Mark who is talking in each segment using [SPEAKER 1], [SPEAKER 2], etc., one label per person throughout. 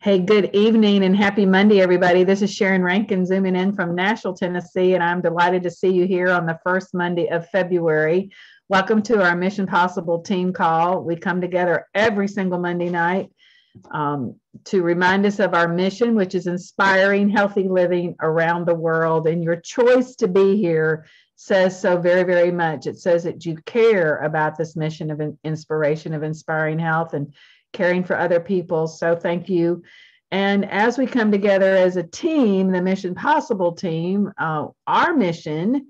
[SPEAKER 1] Hey, good evening and happy Monday, everybody. This is Sharon Rankin zooming in from Nashville, Tennessee, and I'm delighted to see you here on the first Monday of February. Welcome to our Mission Possible team call. We come together every single Monday night to remind us of our mission, which is inspiring healthy living around the world. And your choice to be here says so very, very much. It says that you care about this mission of inspiration, of inspiring health and caring for other people. So thank you. And as we come together as a team, the Mission Possible team, our mission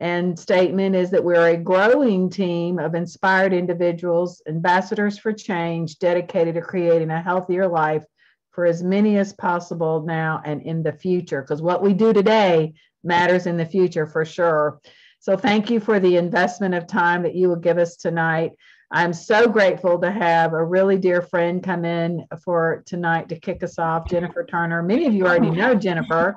[SPEAKER 1] and statement is that we're a growing team of inspired individuals, ambassadors for change, dedicated to creating a healthier life for as many as possible now and in the future, because what we do today matters in the future for sure. So thank you for the investment of time that you will give us tonight. I'm so grateful to have a really dear friend come in for tonight to kick us off, Jennifer Turner. Many of you already know Jennifer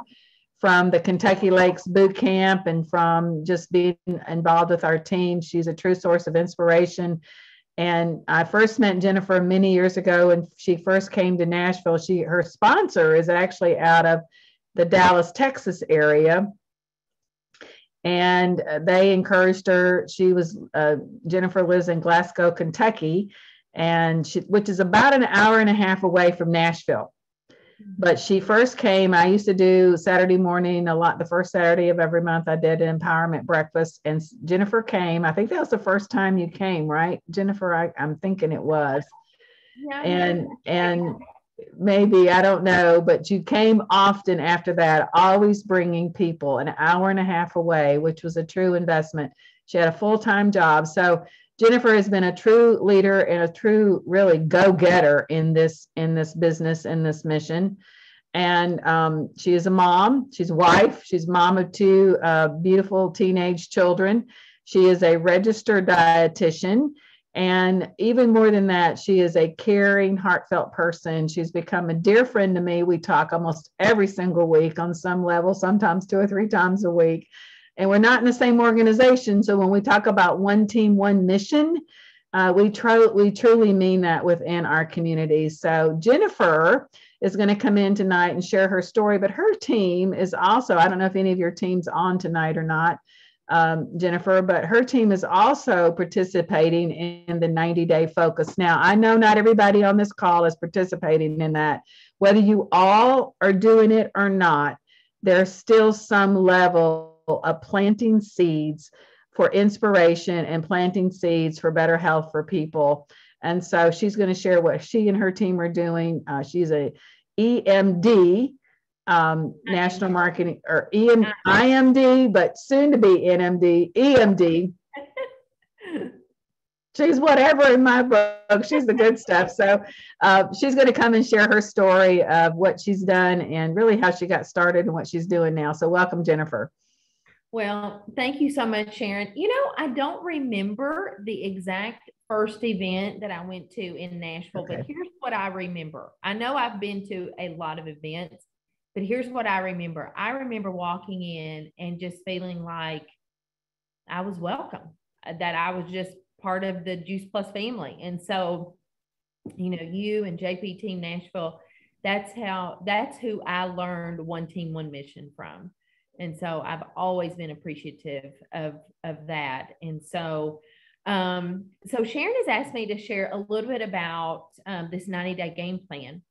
[SPEAKER 1] from the Kentucky Lakes Boot Camp and from just being involved with our team. She's a true source of inspiration. And I first met Jennifer many years ago when she first came to Nashville. Her sponsor is actually out of the Dallas, Texas area. And they encouraged her. Jennifer lives in Glasgow, Kentucky, which is about an hour and a half away from Nashville. But she first came. I used to do Saturday morning a lot. The first Saturday of every month, I did an empowerment breakfast. And Jennifer came. I think that was the first time you came, right, Jennifer? I'm thinking it was. Yeah. And maybe, I don't know, but you came often after that, always bringing people an hour and a half away, which was a true investment. She had a full-time job. So Jennifer has been a true leader and a true, really go-getter in this business, in this mission. And she is a mom, she's a wife, she's mom of two beautiful teenage children. She is a registered dietitian. And even more than that, she is a caring, heartfelt person. She's become a dear friend to me. We talk almost every single week on some level, sometimes 2 or 3 times a week. And we're not in the same organization. So when we talk about one team, one mission, we truly mean that within our community. So Jennifer is going to come in tonight and share her story, but her team is also, I don't know if any of your team's on tonight or not, Jennifer, but her team is also participating in the 90-day focus. Now, I know not everybody on this call is participating in that. Whether you all are doing it or not, there's still some level of planting seeds for inspiration and planting seeds for better health for people. And so she's going to share what she and her team are doing. She's a EMD, national marketing, or IMD, but soon to be NMD, EMD. She's whatever in my book. She's the good stuff. So she's going to come and share her story of what she's done and really how she got started and what she's doing now. So welcome, Jennifer.
[SPEAKER 2] Well, thank you so much, Sharon. You know, I don't remember the exact first event that I went to in Nashville, but here's what I remember. I know I've been to a lot of events, but here's what I remember. I remember walking in and just feeling like I was welcome, that I was just part of the Juice Plus family. And so, you know, you and JP Team Nashville, that's who I learned one team, one mission from. And so I've always been appreciative of that. And so, so Sharon has asked me to share a little bit about this 90-day game plan.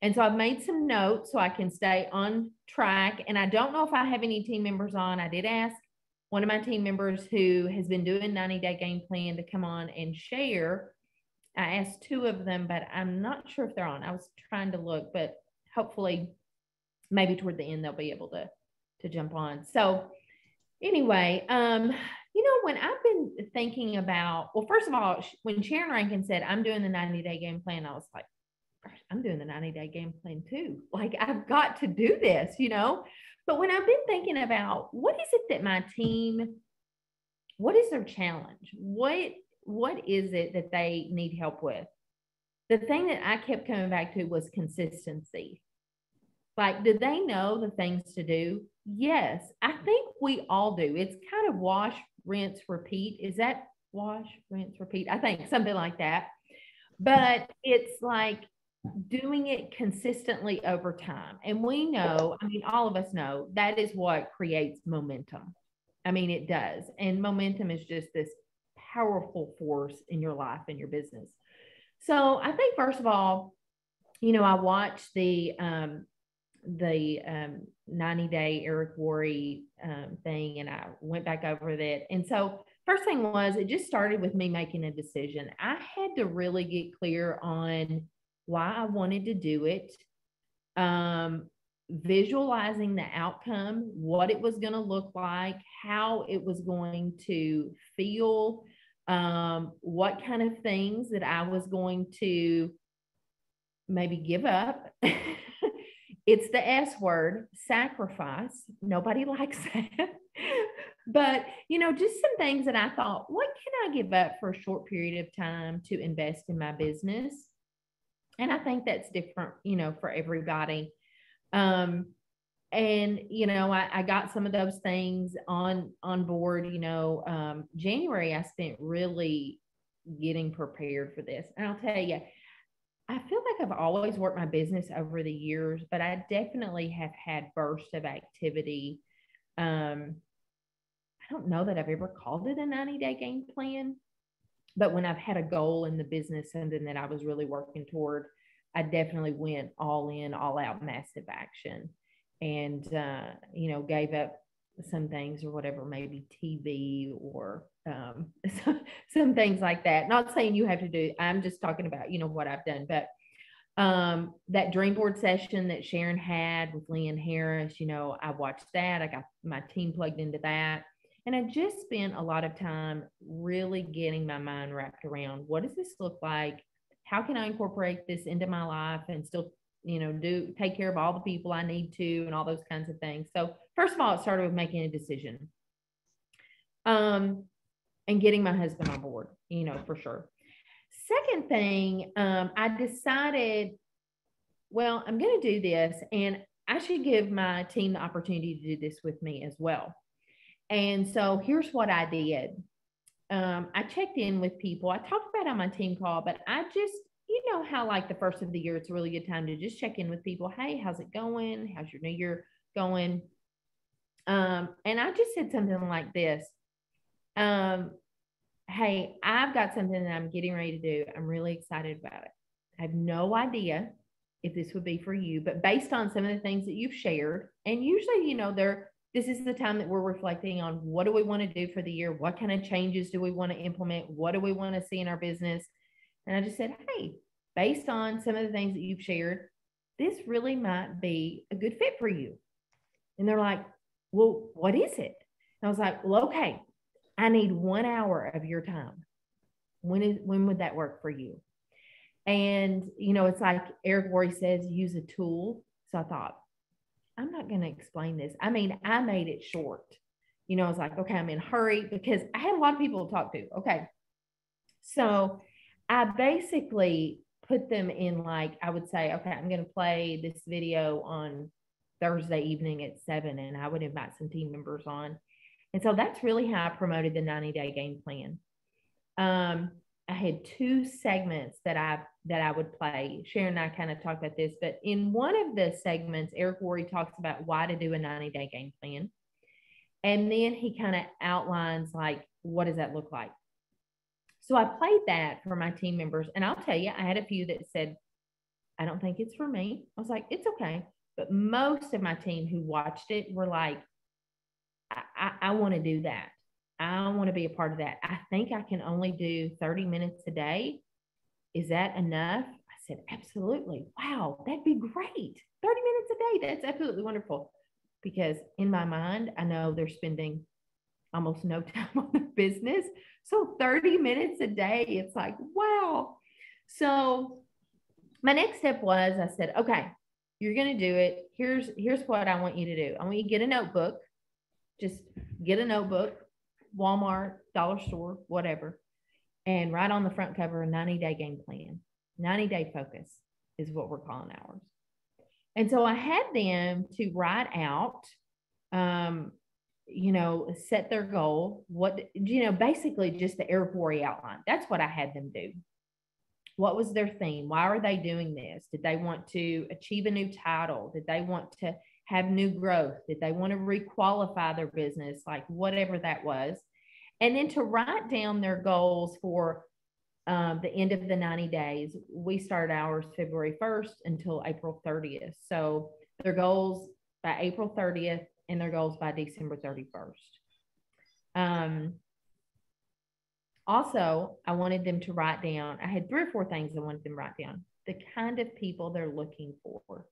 [SPEAKER 2] And so I've made some notes so I can stay on track. And I don't know if I have any team members on. I did ask one of my team members who has been doing 90-day game plan to come on and share. I asked 2 of them, but I'm not sure if they're on. I was trying to look, but hopefully maybe toward the end they'll be able to jump on. So anyway, you know, when I've been thinking about, well, first of all, when Sharon Rankin said, I'm doing the 90-day game plan, I was like, I'm doing the 90-day game plan too. Like, I've got to do this, you know? But when I've been thinking about what is it that my team, what is their challenge? What is it that they need help with? The thing that I kept coming back to was consistency. Like, do they know the things to do? Yes, I think we all do. It's kind of wash, rinse, repeat. Is that wash, rinse, repeat? I think something like that. But it's like doing it consistently over time. And we know, I mean, all of us know that is what creates momentum. I mean, it does. And momentum is just this powerful force in your life and your business. So I think, first of all, I watched the 90-day Eric Worre thing, and I went back over that. And so first thing was, it just started with me making a decision. I had to really get clear on why I wanted to do it, visualizing the outcome, what it was going to look like, how it was going to feel, what kind of things that I was going to maybe give up. It's the S word, sacrifice. Nobody likes that. But, just some things that I thought, what can I give up for a short period of time to invest in my business? And I think that's different, for everybody. And, I got some of those things on board. January, I spent really getting prepared for this. And I'll tell you, I feel like I've always worked my business over the years, but I definitely have had bursts of activity. I don't know that I've ever called it a 90-day game plan, but when I've had a goal in the business, something that I was really working toward, I definitely went all in, all out, massive action, and, gave up some things or whatever, maybe TV or some things like that. Not saying you have to do, I'm just talking about, what I've done. But that dream board session that Sharon had with Lynn Harris, I watched that. I got my team plugged into that. And I just spent a lot of time really getting my mind wrapped around, what does this look like? How can I incorporate this into my life and still, take care of all the people I need to, and all those kinds of things. So first of all, it started with making a decision. And getting my husband on board, for sure. Second thing, I decided, well, I'm going to do this, and I should give my team the opportunity to do this with me as well. And so here's what I did. I checked in with people. I talked about it on my team call, but I just, how like the first of the year, it's a really good time to just check in with people. Hey, how's it going? How's your new year going? And I just said something like this. Hey, I've got something that I'm getting ready to do. I'm really excited about it. I have no idea if this would be for you, but based on some of the things that you've shared, and usually, this is the time that we're reflecting on, what do we want to do for the year? What kind of changes do we want to implement? What do we want to see in our business? And I just said, hey, based on some of the things that you've shared, this really might be a good fit for you. And they're like, well, what is it? And I was like, well, okay, I need 1 hour of your time. When would that work for you? And, it's like Eric Worre says, use a tool. So I thought, I'm not going to explain this. I mean, I made it short. I was like, okay, I'm in a hurry because I had a lot of people to talk to. Okay. So I basically put them in, like, I would say, okay, I'm going to play this video on Thursday evening at 7, and I would invite some team members on. And so that's really how I promoted the 90-day game plan. I had 2 segments that I would play. Sharon and I kind of talked about this, but in one of the segments, Eric Worre talks about why to do a 90-day game plan. And then he kind of outlines, like, what does that look like? So I played that for my team members. And I'll tell you, I had a few that said, I don't think it's for me. I was like, it's okay. But most of my team who watched it were like, I want to do that. I want to be a part of that. I think I can only do 30 minutes a day. Is that enough? I said, absolutely. Wow, that'd be great. 30 minutes a day. That's absolutely wonderful. Because in my mind, I know they're spending almost no time on the business. So 30 minutes a day, it's like, wow. So my next step was, I said, okay, you're going to do it. Here's what I want you to do. I want you to get a notebook. Just get a notebook, Walmart, dollar store, whatever, and write on the front cover a 90-day game plan. 90-day focus is what we're calling ours. And so I had them to write out, set their goal, basically just the Eric Worre outline. That's what I had them do. What was their theme? Why are they doing this? Did they want to achieve a new title? Did they want to have new growth? Did they want to requalify their business? Like whatever that was. And then to write down their goals for the end of the 90 days. We started ours February 1st until April 30th. So their goals by April 30th and their goals by December 31st. Also, I wanted them to write down, I had 3 or 4 things I wanted them to write down. The kind of people they're looking for,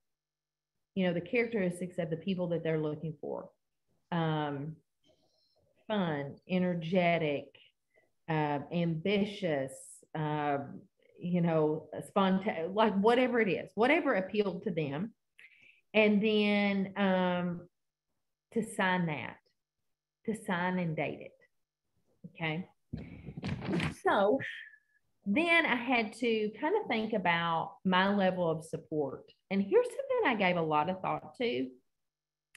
[SPEAKER 2] you know, the characteristics of the people that they're looking for. Fun, energetic, ambitious, you know, spontaneous, like whatever it is, whatever appealed to them. And then to sign and date it. Okay. So then I had to kind of think about my level of support. And here's something I gave a lot of thought to,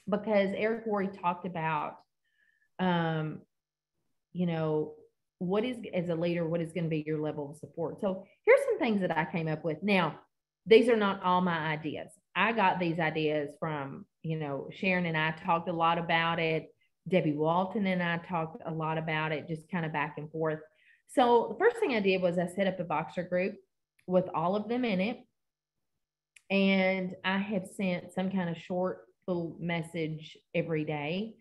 [SPEAKER 2] because Eric Worre talked about, you know, what is, as a leader, what is going to be your level of support? So here's some things that I came up with. Now, these are not all my ideas. I got these ideas from, you know, Sharon and I talked a lot about it. Debbie Walton and I talked a lot about it, just kind of back and forth. So the first thing I did was I set up a Voxer group with all of them in it. And I have sent some kind of short little message every day.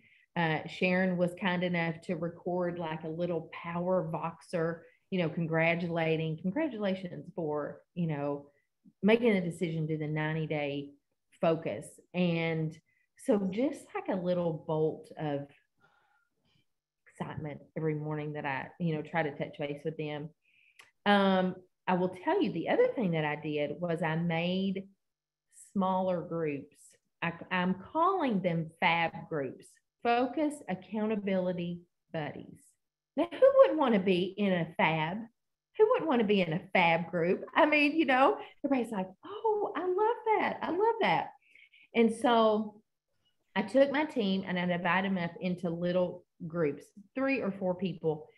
[SPEAKER 2] Sharon was kind enough to record like a little power Voxer, you know, congratulations for, you know, making a decision to the 90-day focus. And so just like a little bolt of excitement every morning that I, you know, try to touch base with them. I will tell you the other thing that I did was I made smaller groups. I'm calling them FAB groups, Focus Accountability Buddies. Now, who wouldn't want to be in a FAB? Who wouldn't want to be in a FAB group? I mean, you know, everybody's like, oh, I love that. I love that. And so I took my team and I divided them up into little groups, 3 or 4 people.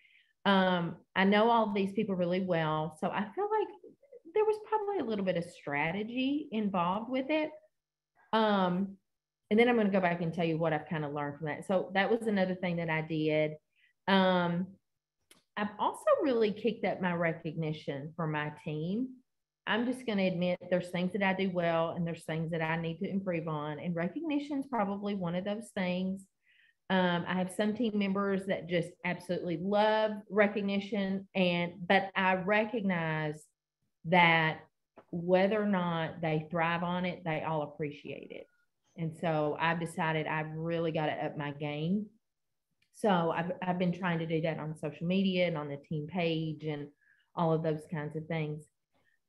[SPEAKER 2] I know all of these people really well. So I feel like there was probably a little bit of strategy involved with it. And then I'm going to go back and tell you what I've kind of learned from that. So that was another thing that I did. I've also really kicked up my recognition for my team. I'm just going to admit there's things that I do well and there's things that I need to improve on. And recognition is probably one of those things. I have some team members that just absolutely love recognition, but I recognize that whether or not they thrive on it, they all appreciate it. And so I've decided I've really got to up my game. So I've been trying to do that on social media and on the team page and all of those kinds of things.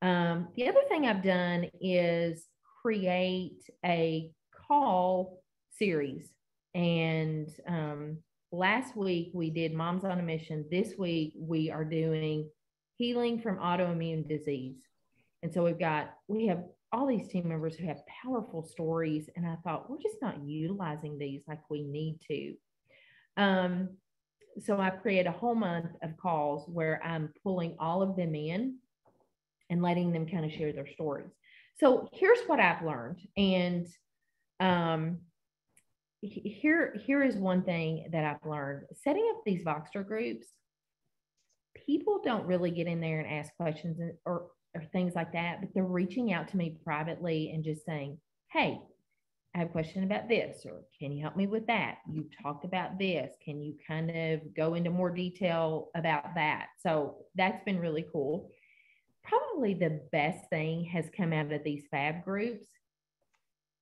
[SPEAKER 2] The other thing I've done is create a call series. And last week we did Moms on a Mission. This week we are doing healing from autoimmune disease. And so we have all these team members who have powerful stories. And I thought, we're just not utilizing these like we need to. So I create a whole month of calls where I'm pulling all of them in and letting them kind of share their stories. So here's what I've learned. And here is one thing that I've learned. Setting up these Voxer groups, people don't really get in there and ask questions or things like that, but they're reaching out to me privately and just saying, hey, I have a question about this, or can you help me with that? You talked about this. Can you kind of go into more detail about that? So that's been really cool. Probably the best thing has come out of these FAB groups.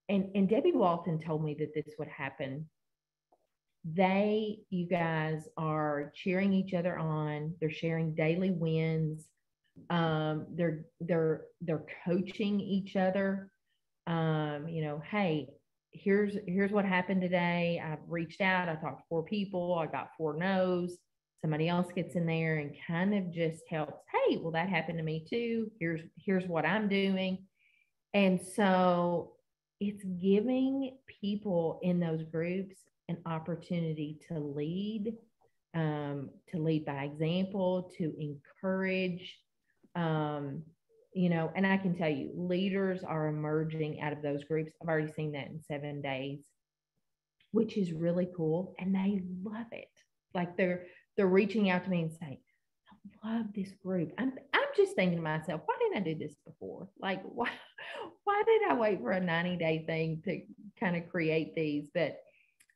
[SPEAKER 2] And Debbie Walton told me that this would happen. You guys are cheering each other on. They're sharing daily wins. They're coaching each other. You know, hey, here's what happened today. I've reached out. I talked to 4 people. I got 4 no's. Somebody else gets in there and kind of just helps. Hey, well, that happened to me too. Here's what I'm doing. And so it's giving people in those groups an opportunity to lead by example, to encourage. and I can tell you, leaders are emerging out of those groups. I've already seen that in 7 days, which is really cool. And they love it. Like they're reaching out to me and saying, I love this group. I'm just thinking to myself, why didn't I do this before? Like, why did I wait for a 90-day thing to kind of create these? But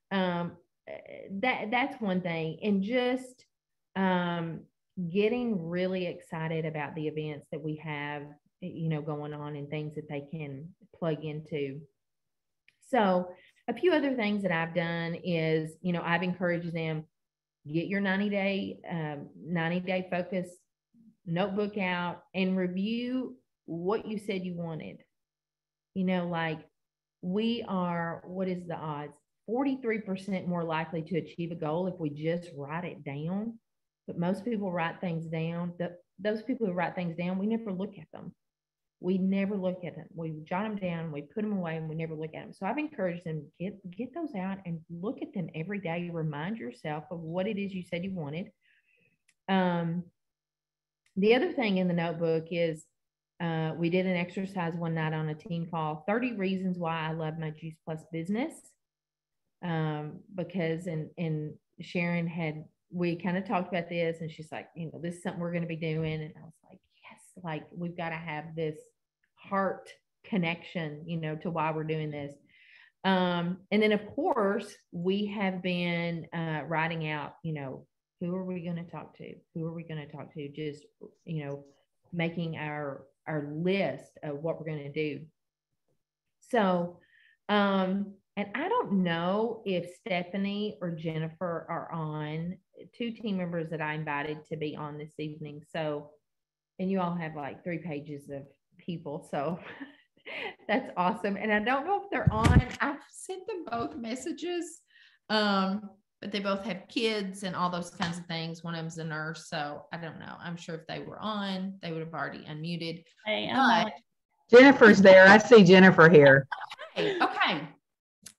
[SPEAKER 2] that's one thing. And just getting really excited about the events that we have, going on, and things that they can plug into. So a few other things that I've done is, I've encouraged them, get your 90-day focus notebook out and review what you said you wanted. Like we are, what is the odds? 43% more likely to achieve a goal if we just write it down. But most people write things down. Those people who write things down, we never look at them. We never look at them. We jot them down, we put them away, and we never look at them. So I've encouraged them, get those out and look at them every day. Remind yourself of what it is you said you wanted. The other thing in the notebook is we did an exercise one night on a team call, 30 reasons why I love my Juice Plus business. Because and Sharon we kind of talked about this, and she's like, this is something we're going to be doing. And I was like, yes, like we've got to have this heart connection, to why we're doing this. And then of course we have been writing out, who are we going to talk to? Who are we going to talk to? Just, making our list of what we're going to do. So, and I don't know if Stephanie or Jennifer are on, 2 team members that I invited to be on this evening. So, and you all have like 3 pages of people. So that's awesome. And I don't know if they're on. I've sent them both messages, but they both have kids and all those kinds of things. One of them's a nurse. So I don't know. I'm sure if they were on, they would have already unmuted.
[SPEAKER 3] Hey, I'm on.
[SPEAKER 1] Jennifer's there. I see Jennifer here.
[SPEAKER 2] Okay.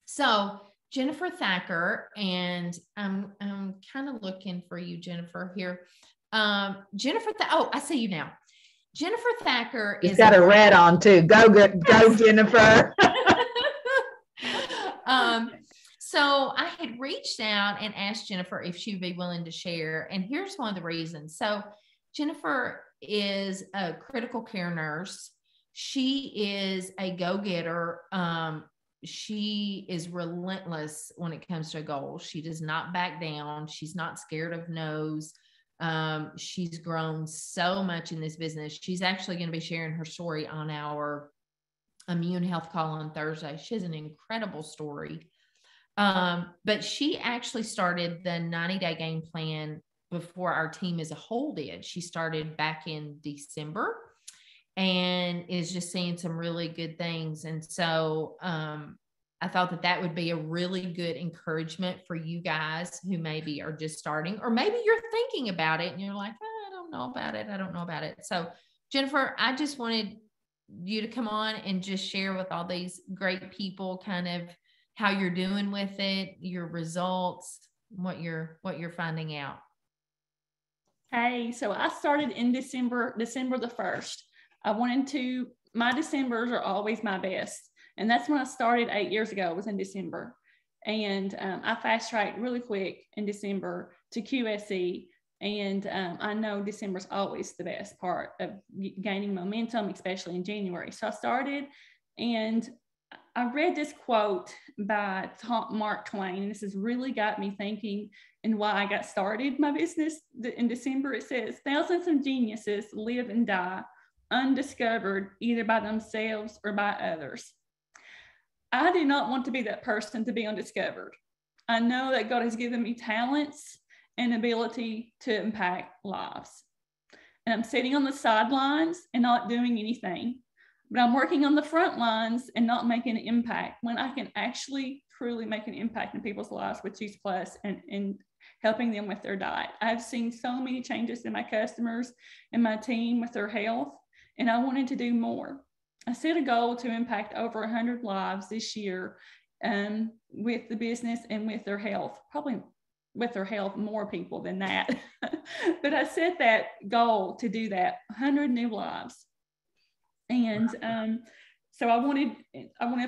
[SPEAKER 2] So Jennifer Thacker, and I'm kind of looking for you, Jennifer, here. Jennifer, I see you now. Jennifer Thacker
[SPEAKER 1] is got a red on too. Go Jennifer.
[SPEAKER 2] So I had reached out and asked Jennifer if she'd be willing to share. And here's one of the reasons. So Jennifer is a critical care nurse. She is a go-getter. She is relentless when it comes to a goal. She does not back down. She's not scared of no's. She's grown so much in this business. She's actually going to be sharing her story on our immune health call on Thursday. She has an incredible story. But she actually started the 90-day game plan before our team as a whole did. She started back in December and is just seeing some really good things. And so I thought that would be a really good encouragement for you guys who maybe are just starting, or maybe you're thinking about it and you're like, I don't know about it. So Jennifer, I just wanted you to come on and just share with all these great people kind of how you're doing with it, your results, what you're finding out.
[SPEAKER 3] Hey, so I started in December the 1st. My Decembers are always my best. And that's when I started 8 years ago, was in December. And I fast tracked really quick in December to QSE. And I know December is always the best part of gaining momentum, especially in January. So I started, and I read this quote by Mark Twain, and this has really got me thinking and why I got started my business in December. It says, thousands of geniuses live and die undiscovered either by themselves or by others. I do not want to be that person to be undiscovered. I know that God has given me talents and ability to impact lives. And I'm sitting on the sidelines and not doing anything. But I'm working on the front lines and not making an impact when I can actually truly make an impact in people's lives with Juice Plus and helping them with their diet. I've seen so many changes in my customers and my team with their health, and I wanted to do more. I set a goal to impact over 100 lives this year with the business and with their health, probably with their health, more people than that. But I set that goal to do that, 100 new lives. And so I wanted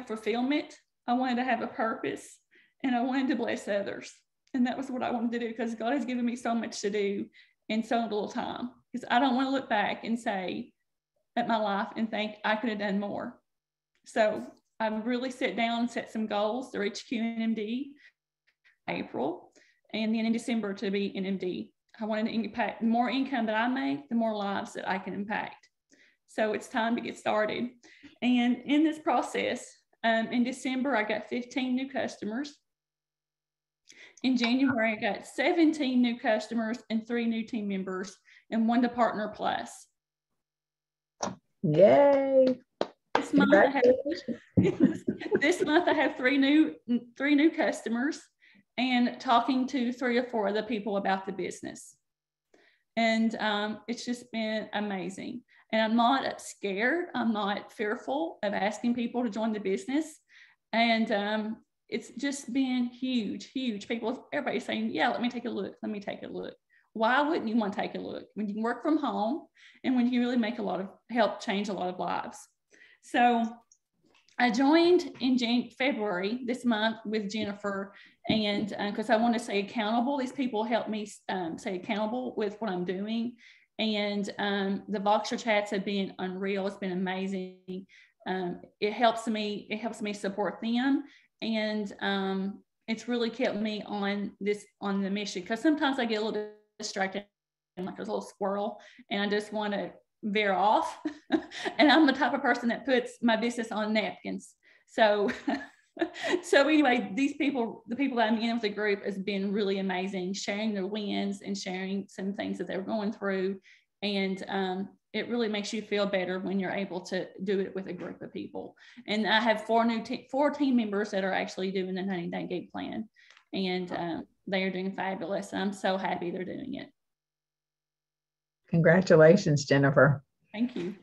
[SPEAKER 3] fulfillment. I wanted to have a purpose, and I wanted to bless others. And that was what I wanted to do, because God has given me so much to do in so little time. Because I don't want to look back and say at my life and think I could have done more. So I really sit down and set some goals to reach QNMD April, and then in December to be NMD. I wanted to impact. The more income that I make, the more lives that I can impact. So it's time to get started. And in this process, in December, I got 15 new customers. In January, I got 17 new customers and 3 new team members and 1 to Partner Plus.
[SPEAKER 1] Yay.
[SPEAKER 3] This month I have 3 new customers, and talking to 3 or 4 other people about the business. And it's just been amazing. And I'm not scared. I'm not fearful of asking people to join the business. And it's just been huge. Everybody's saying, yeah, let me take a look. Why wouldn't you want to take a look when you can work from home and when you really help change a lot of lives? So I joined in February this month with Jennifer, and because I want to stay accountable. These people help me stay accountable with what I'm doing. And the Voxer chats have been unreal. It's been amazing. It helps me support them. And it's really kept me on the mission, because sometimes I get a little distracted, like a little squirrel, and I just want to veer off. And I'm the type of person that puts my business on napkins. So anyway, the people that I'm in with the group has been really amazing, sharing their wins and sharing some things that they're going through. And it really makes you feel better when you're able to do it with a group of people. And I have 4 team members that are actually doing the 90-day game plan, and they are doing fabulous. And I'm so happy they're doing it.
[SPEAKER 1] Congratulations, Jennifer.
[SPEAKER 3] Thank you.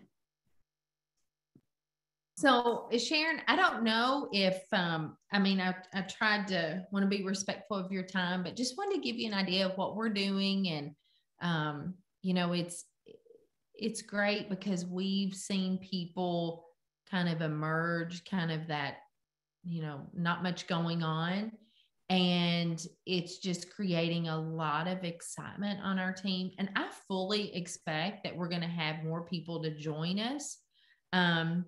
[SPEAKER 2] So Sharon, I don't know if, I tried to want to be respectful of your time, but just wanted to give you an idea of what we're doing. And, it's great because we've seen people kind of emerge, kind of that, not much going on. And it's just creating a lot of excitement on our team. And I fully expect that we're going to have more people to join us. I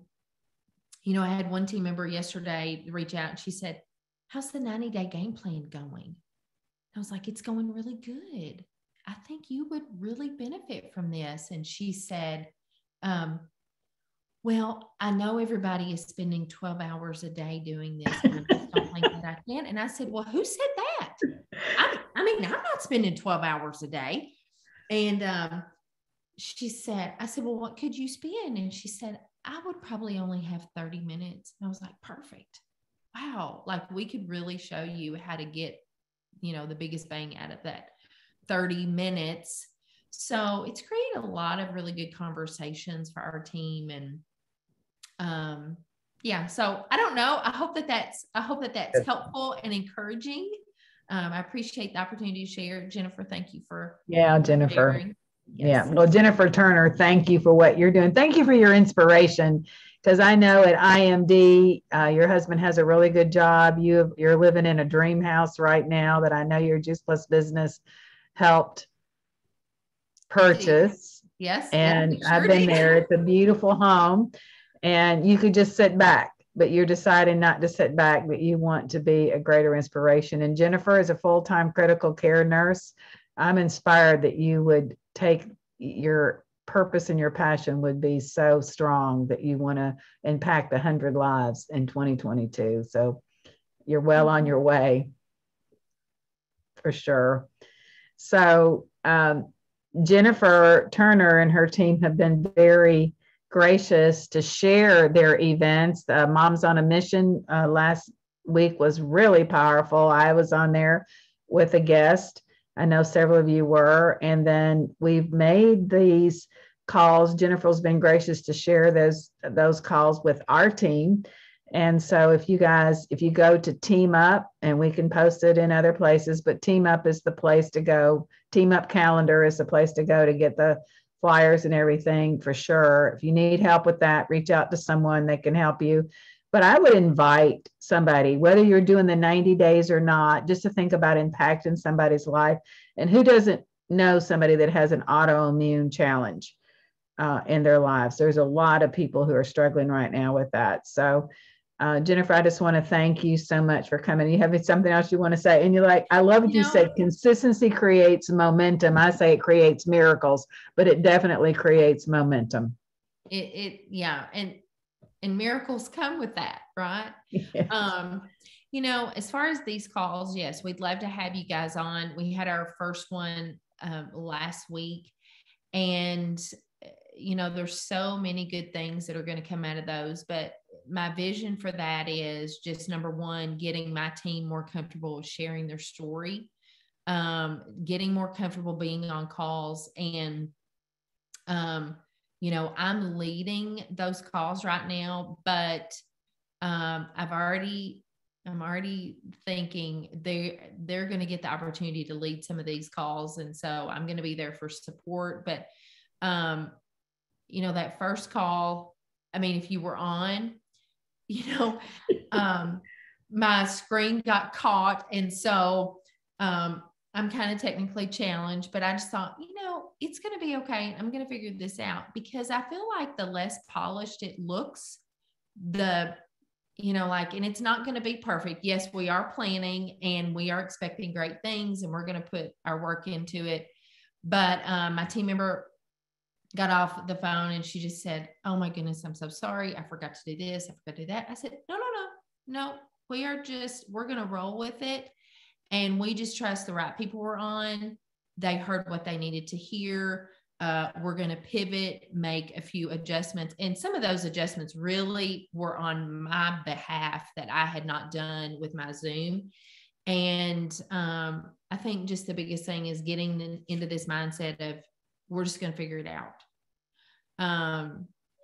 [SPEAKER 2] had one team member yesterday reach out and she said, how's the 90-day game plan going? I was like, it's going really good. I think you would really benefit from this. And she said, well, I know everybody is spending 12 hours a day doing this, and I just don't think that I can. And I said, well, who said that? I'm not spending 12 hours a day. And I said, well, what could you spend? And she said, I would probably only have 30 minutes. And I was like, perfect. Wow. Like, we could really show you how to get, the biggest bang out of that 30 minutes. So it's created a lot of really good conversations for our team. And so I don't know. I hope that that's helpful and encouraging. I appreciate the opportunity to share. Jennifer, thank you for
[SPEAKER 1] Jennifer.
[SPEAKER 2] sharing.
[SPEAKER 1] Yes. Yeah. Well, Jennifer Turner, thank you for what you're doing. Thank you for your inspiration, because I know at IMD, your husband has a really good job. You're living in a dream house right now that I know your Juice Plus business helped purchase.
[SPEAKER 2] Yes.
[SPEAKER 1] And I've been there. It's a beautiful home, and you could just sit back, but you're deciding not to sit back, but you want to be a greater inspiration. And Jennifer is a full-time critical care nurse. I'm inspired that you would take your purpose, and your passion would be so strong that you want to impact 100 lives in 2022. So you're well on your way for sure. So Jennifer Turner and her team have been very gracious to share their events. Moms on a Mission last week was really powerful. I was on there with a guest. I know several of you were. And then we've made these calls. Jennifer's been gracious to share those calls with our team. And so if you go to Team Up, and we can post it in other places, but Team Up is the place to go. Team Up calendar is the place to go to get the flyers and everything for sure. If you need help with that, reach out to someone that can help you. But I would invite somebody, whether you're doing the 90 days or not, just to think about impacting somebody's life. And who doesn't know somebody that has an autoimmune challenge in their lives? There's a lot of people who are struggling right now with that. So Jennifer, I just want to thank you so much for coming. You have something else you want to say? And you're like, I love what you said. Consistency creates momentum. I say it creates miracles, but it definitely creates momentum.
[SPEAKER 2] Yeah. And miracles come with that, right?
[SPEAKER 1] Yes.
[SPEAKER 2] As far as these calls, yes, we'd love to have you guys on. We had our first one last week, and there's so many good things that are going to come out of those. But my vision for that is just, number one, getting my team more comfortable with sharing their story, getting more comfortable being on calls. And, I'm leading those calls right now, but I'm already thinking they're going to get the opportunity to lead some of these calls. And so I'm going to be there for support. But, that first call, I mean, if you were on, my screen got caught. And so, I'm kind of technically challenged, but I just thought, it's going to be okay. I'm going to figure this out, because I feel like the less polished it looks, and it's not going to be perfect. Yes, we are planning and we are expecting great things, and we're going to put our work into it. But my team member got off the phone and she just said, oh my goodness, I'm so sorry. I forgot to do this. I forgot to do that. I said, no, we're going to roll with it. And we just trust the right people were on. They heard what they needed to hear. We're going to pivot, make a few adjustments. And some of those adjustments really were on my behalf that I had not done with my Zoom. And I think just the biggest thing is getting into this mindset of, we're just going to figure it out.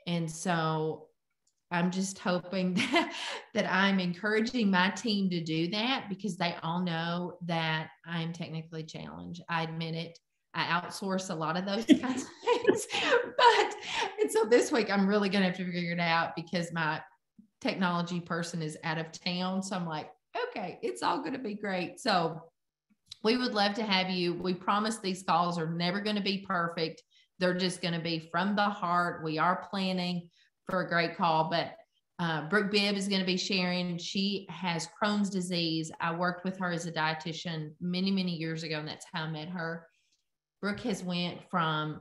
[SPEAKER 2] And so I'm just hoping that I'm encouraging my team to do that, because they all know that I'm technically challenged. I admit it. I outsource a lot of those kinds of things. And so this week I'm really going to have to figure it out, because my technology person is out of town. So I'm like, okay, it's all going to be great. So we would love to have you. We promise these calls are never going to be perfect. They're just going to be from the heart. We are planning for a great call, but Brooke Bibb is going to be sharing. She has Crohn's disease. I worked with her as a dietitian many, many years ago, and that's how I met her. Brooke has went from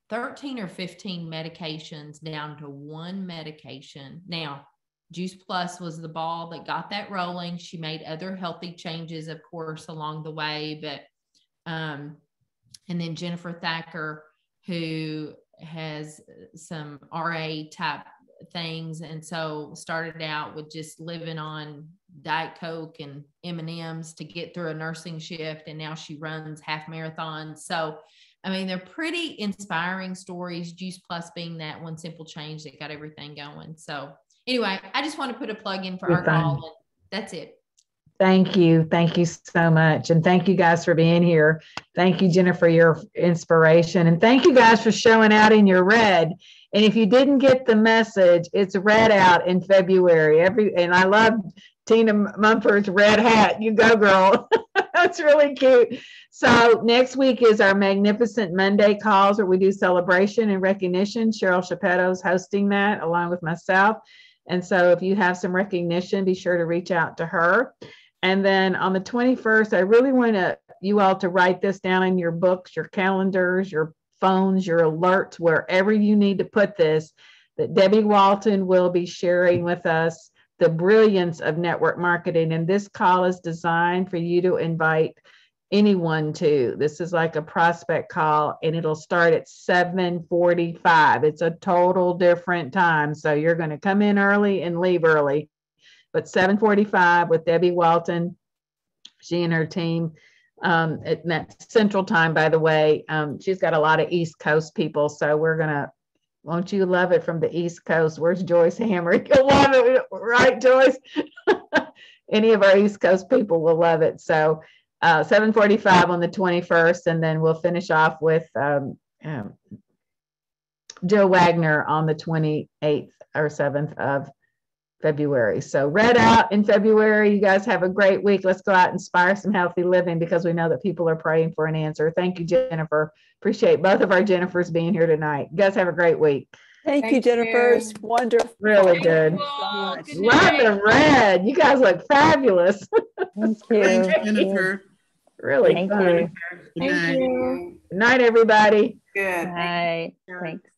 [SPEAKER 2] 13 or 15 medications down to one medication. Now, Juice Plus was the ball that got that rolling. She made other healthy changes, of course, along the way, but and then Jennifer Thacker, who has some RA type things, and so started out with just living on Diet Coke and M&Ms to get through a nursing shift, and now she runs half marathons. So I mean, they're pretty inspiring stories, Juice Plus being that one simple change that got everything going. So anyway, I just want to put a plug in for our call, and that's it.
[SPEAKER 1] Thank you. Thank you so much. And thank you guys for being here. Thank you, Jennifer, for your inspiration. And thank you guys for showing out in your red. And if you didn't get the message, it's red out in February. And I love Tina Mumford's red hat. You go, girl. That's really cute. So next week is our Magnificent Monday calls, where we do celebration and recognition. Cheryl Shapetto's hosting that along with myself. And so if you have some recognition, be sure to reach out to her. And then on the 21st, I really want you all to write this down in your books, your calendars, your phones, your alerts, wherever you need to put this, that Debbie Walton will be sharing with us the brilliance of network marketing. And this call is designed for you to invite anyone to. This is like a prospect call, and it'll start at 7:45. It's a total different time. So you're going to come in early and leave early. But 7:45 with Debbie Walton, she and her team, at that Central Time, by the way. She's got a lot of East Coast people, so won't you love it from the East Coast? Where's Joyce Hammer? You'll love it, right, Joyce? Any of our East Coast people will love it. So 7:45 on the 21st, and then we'll finish off with Joe Wagner on the 28th or 7th of February. So read out in February. You guys have a great week. Let's go out and inspire some healthy living, because we know that people are praying for an answer. Thank you, Jennifer. Appreciate both of our Jennifers being here tonight. You guys have a great week.
[SPEAKER 4] Thank you, Jennifer. It's wonderful.
[SPEAKER 1] Really good.
[SPEAKER 3] Love
[SPEAKER 1] The red. You guys look fabulous.
[SPEAKER 5] Thank you.
[SPEAKER 6] Thanks, Jennifer.
[SPEAKER 1] Really
[SPEAKER 5] Thank
[SPEAKER 1] fun.
[SPEAKER 5] you.
[SPEAKER 6] Good night.
[SPEAKER 1] Good night, everybody.
[SPEAKER 7] Good.
[SPEAKER 5] Bye. Thanks.